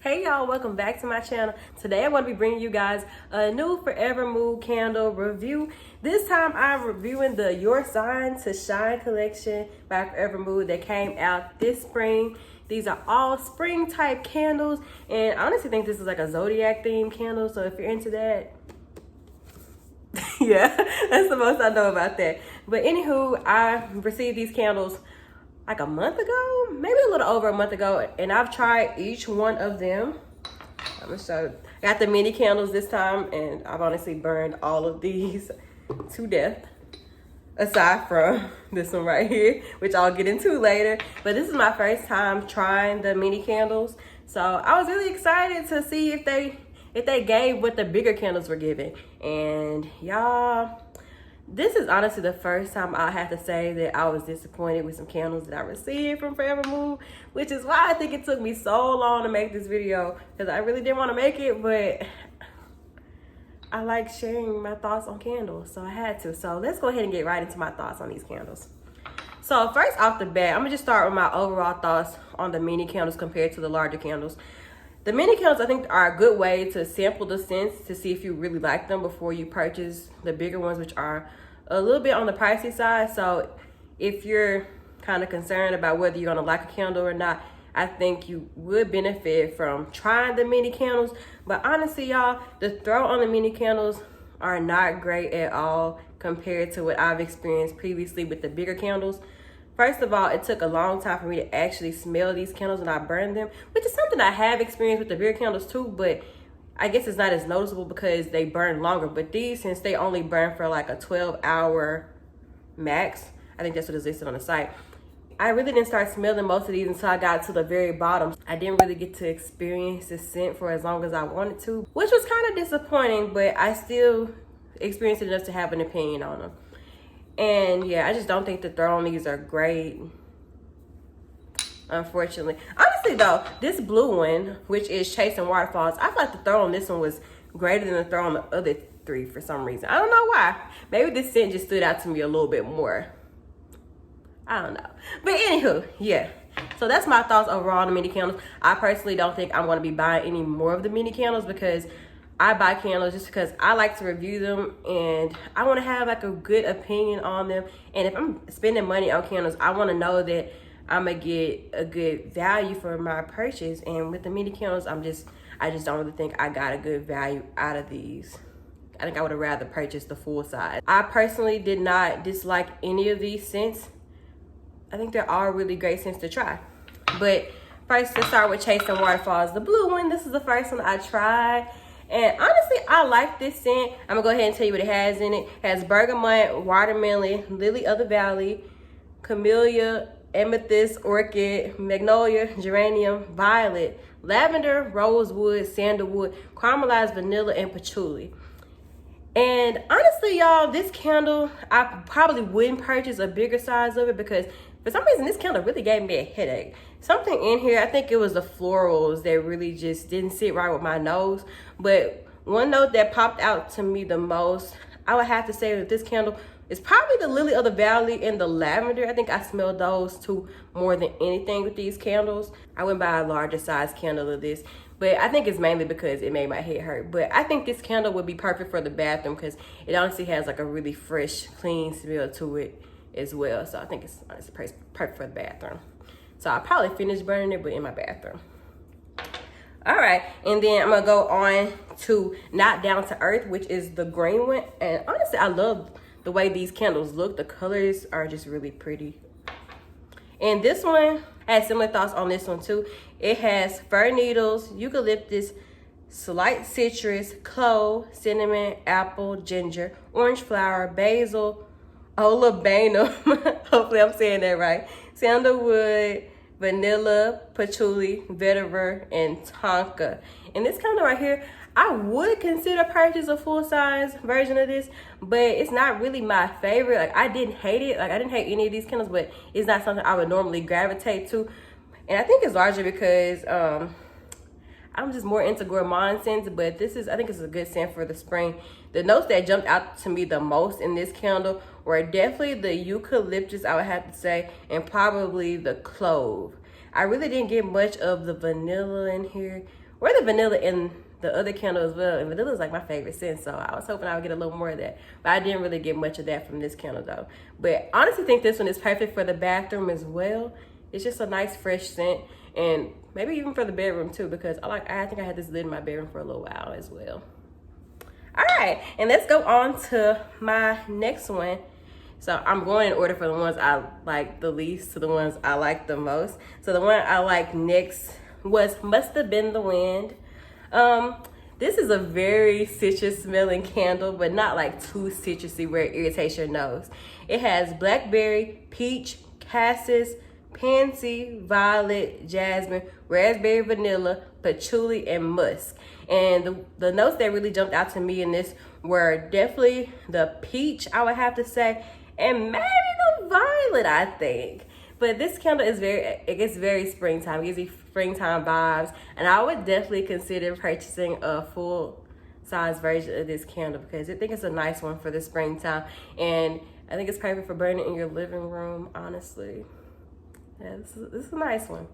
Hey y'all, welcome back to my channel. Today I'm going to be bringing you guys a new Forvr Mood candle review. This time I'm reviewing the Your Sign to Shine collection by Forvr Mood that came out this spring. These are all spring type candles, and I honestly think this is like a Zodiac themed candle, so if you're into that, yeah, that's the most I know about that. But anywho, I received these candles like a month ago, maybe a little over a month ago, and I've tried each one of them. I'm gonna show. I got the mini candles this time, and I've honestly burned all of these to death, aside from this one right here, which I'll get into later. But this is my first time trying the mini candles, so I was really excited to see if they gave what the bigger candles were giving. And y'all, this is honestly the first time I have to say that I was disappointed with some candles that I received from Forvr Mood, which is why I think it took me so long to make this video, because I really didn't want to make it, but I like sharing my thoughts on candles, so I had to. So let's go ahead and get right into my thoughts on these candles. So first off the bat, I'm gonna just start with my overall thoughts on the mini candles compared to the larger candles. The mini candles, I think, are a good way to sample the scents to see if you really like them before you purchase the bigger ones, which are a little bit on the pricey side. So if you're kind of concerned about whether you're gonna like a candle or not, I think you would benefit from trying the mini candles. But honestly, y'all, the throw on the mini candles are not great at all compared to what I've experienced previously with the bigger candles. First of all, it took a long time for me to actually smell these candles when I burned them, which is something I have experienced with the bigger candles too, but I guess it's not as noticeable because they burn longer. But these, since they only burn for like a 12-hour max, I think that's what is listed on the site, I really didn't start smelling most of these until I got to the very bottom. I didn't really get to experience the scent for as long as I wanted to, which was kind of disappointing, but I still experienced it enough to have an opinion on them. And yeah, I just don't think the throw on these are great, unfortunately. Honestly though, this blue one, which is Chasing Waterfalls, I feel like the throw on this one was greater than the throw on the other three for some reason. I don't know why. Maybe this scent just stood out to me a little bit more. I don't know. But anywho, yeah. So that's my thoughts overall on the mini candles. I personally don't think I'm going to be buying any more of the mini candles, because I buy candles just because I like to review them and I want to have like a good opinion on them. And if I'm spending money on candles, I want to know that I'm gonna get a good value for my purchase. And with the mini candles, I just don't really think I got a good value out of these. I think I would have rather purchased the full size. I personally did not dislike any of these scents. I think they're all really great scents to try. But first, let's start with Chasing Waterfalls, the blue one. This is the first one I tried. And honestly, I like this scent. I'm gonna go ahead and tell you what it has in it. It has bergamot, watermelon, lily of the valley, camellia, amethyst, orchid, magnolia, geranium, violet, lavender, rosewood, sandalwood, caramelized vanilla, and patchouli. And honestly, y'all, this candle, I probably wouldn't purchase a bigger size of it, because for some reason this candle really gave me a headache. Something in here, I think it was the florals that really just didn't sit right with my nose. But one note that popped out to me the most, I would have to say that this candle is probably the lily of the valley and the lavender. I think I smelled those two more than anything with these candles. I wouldn't buy a larger size candle of this, but I think it's mainly because it made my head hurt. But I think this candle would be perfect for the bathroom, because it honestly has like a really fresh, clean smell to it as well. So I think it's honestly perfect for the bathroom. So I'll probably finish burning it, but in my bathroom. All right, and then I'm gonna go on to Not Down to Earth, which is the green one. And honestly, I love the way these candles look. The colors are just really pretty. And this one, I had similar thoughts on this one too. It has fir needles, eucalyptus, slight citrus, clove, cinnamon, apple, ginger, orange flower, basil, olibanum, hopefully I'm saying that right, sandalwood, vanilla, patchouli, vetiver, and tonka. And this candle right here, I would consider purchase a full-size version of this, but it's not really my favorite. Like, I didn't hate it. Like, I didn't hate any of these candles, but it's not something I would normally gravitate to. And I think it's largely because I'm just more into gourmand scents, but I think it's a good scent for the spring. The notes that jumped out to me the most in this candle were definitely the eucalyptus, I would have to say, and probably the clove. I really didn't get much of the vanilla in here, or the vanilla in the other candle as well. And vanilla is like my favorite scent, so I was hoping I would get a little more of that. But I didn't really get much of that from this candle though. But I honestly think this one is perfect for the bathroom as well. It's just a nice fresh scent, and maybe even for the bedroom too, because I think I had this lit in my bedroom for a little while as well. All right, and let's go on to my next one. So I'm going in order for the ones I like the least to the ones I like the most. So the one I like next was Must Have Been the Wind. This is a very citrus smelling candle, but not like too citrusy where it irritates your nose. It has blackberry, peach, cassis, pansy, violet, jasmine, raspberry, vanilla, patchouli, and musk. And the notes that really jumped out to me in this were definitely the peach, I would have to say, and maybe the violet, I think. But this candle is very springtime. It gives you springtime vibes. And I would definitely consider purchasing a full size version of this candle, because I think it's a nice one for the springtime. And I think it's perfect for burning in your living room, honestly. Yeah, this is a nice one.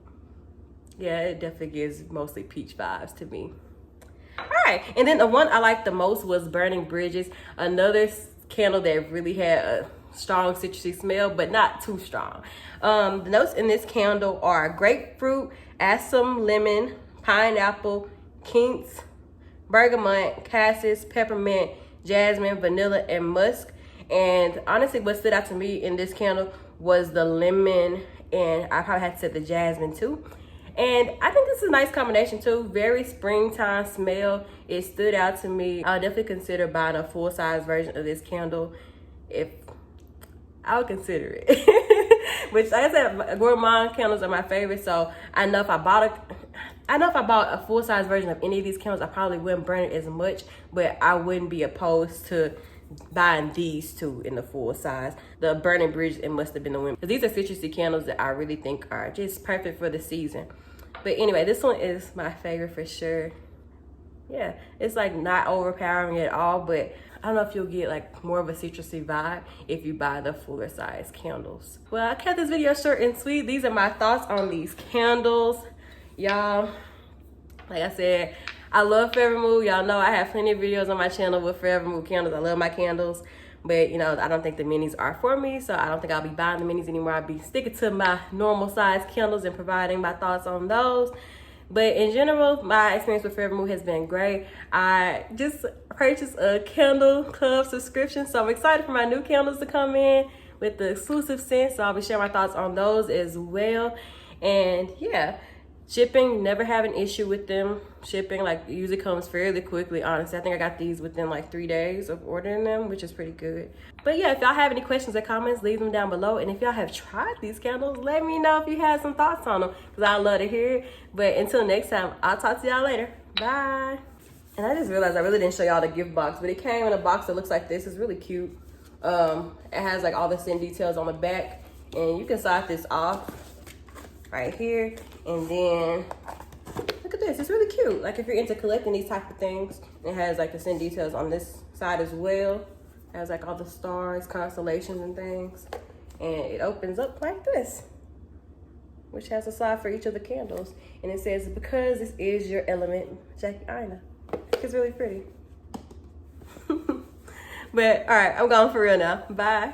Yeah, it definitely gives mostly peach vibes to me. All right, and then the one I liked the most was Burning Bridges, another candle that really had a strong citrusy smell, but not too strong. The notes in this candle are grapefruit, assam, lemon, pineapple, quince, bergamot, cassis, peppermint, jasmine, vanilla, and musk. And honestly, what stood out to me in this candle was the lemon, and I probably had to say the jasmine too. And I think this is a nice combination too. Very springtime smell. It stood out to me. I would definitely consider buying a full-size version of this candle. If I would consider it. Which, like I said, gourmand candles are my favorite. So I know if I bought a full-size version of any of these candles, I probably wouldn't burn it as much. But I wouldn't be opposed to buying these two in the full size. The Burning Bridge, it Must Have Been the Wind. These are citrusy candles that I really think are just perfect for the season. But anyway, this one is my favorite for sure. Yeah, it's like not overpowering at all, but I don't know if you'll get like more of a citrusy vibe if you buy the fuller size candles. Well, I kept this video short and sweet. These are my thoughts on these candles. Y'all, like I said, I love Forvr Mood. Y'all know I have plenty of videos on my channel with Forvr Mood candles. I love my candles. But, you know, I don't think the minis are for me. So I don't think I'll be buying the minis anymore. I'll be sticking to my normal size candles and providing my thoughts on those. But in general, my experience with Forvr Mood has been great. I just purchased a candle club subscription. So I'm excited for my new candles to come in with the exclusive scents. So I'll be sharing my thoughts on those as well. And yeah. Shipping, never have an issue with them. Shipping, like, usually comes fairly quickly, honestly. I think I got these within like 3 days of ordering them, which is pretty good. But yeah, if y'all have any questions or comments, leave them down below. And if y'all have tried these candles, let me know if you had some thoughts on them, because I'd love to hear it. But until next time, I'll talk to y'all later. Bye. And I just realized I really didn't show y'all the gift box, but it came in a box that looks like this. It's really cute. It has like all the scent details on the back, and you can side this off right here. And then look at this, it's really cute. Like if you're into collecting these type of things, it has like the scent details on this side as well. It has like all the stars, constellations, and things. And it opens up like this, which has a side for each of the candles. And it says, because this is your element, Jackie Aina. It's really pretty. But all right, I'm going for real now. Bye.